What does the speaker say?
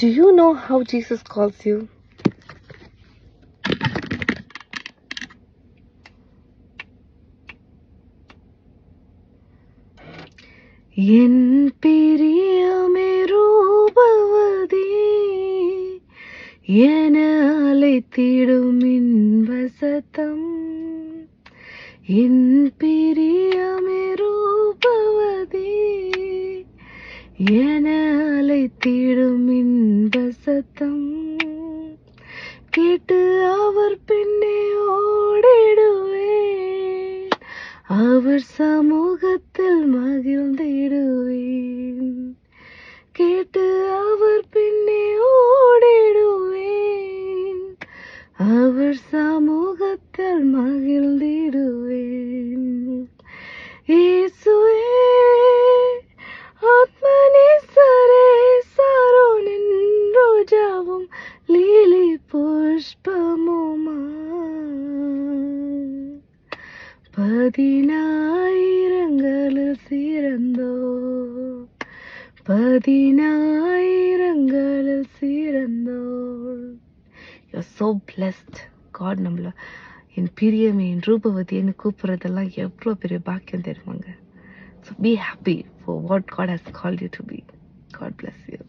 Do you know how Jesus calls you? என் பிரியமே ரூபவதி என அழைத்திடும் இன்ப சத்தம். என் பிரியமே ரூபவதி என அழைத்திடும் இன்ப சத்தம். கேட்டு அவர் பின்னே ஓடிடுவேன், அவர் சமூகத்தில் மகிழ்ந்திடுவேன். கேட்டு அவர் பின்னே ஓடிடுவேன், அவர் சமூகத்தில் மகிழ்ந்திடுவேன். இயேசுவே ஆத்மநேசரே, சாரோனின் ரோஜாவும் lily புஷ்பமுமா. 10,000 சிறந்தோர், 10,000 சிறந்தோர். You're so blessed. God நம்மள என் பிரியமே என் ரூபவதின்னு கூப்பிடுறதெல்லாம் எவ்வளோ பெரிய பாக்கியம் தெரியுமாங்க. So be happy for what God has called you to be. God bless you.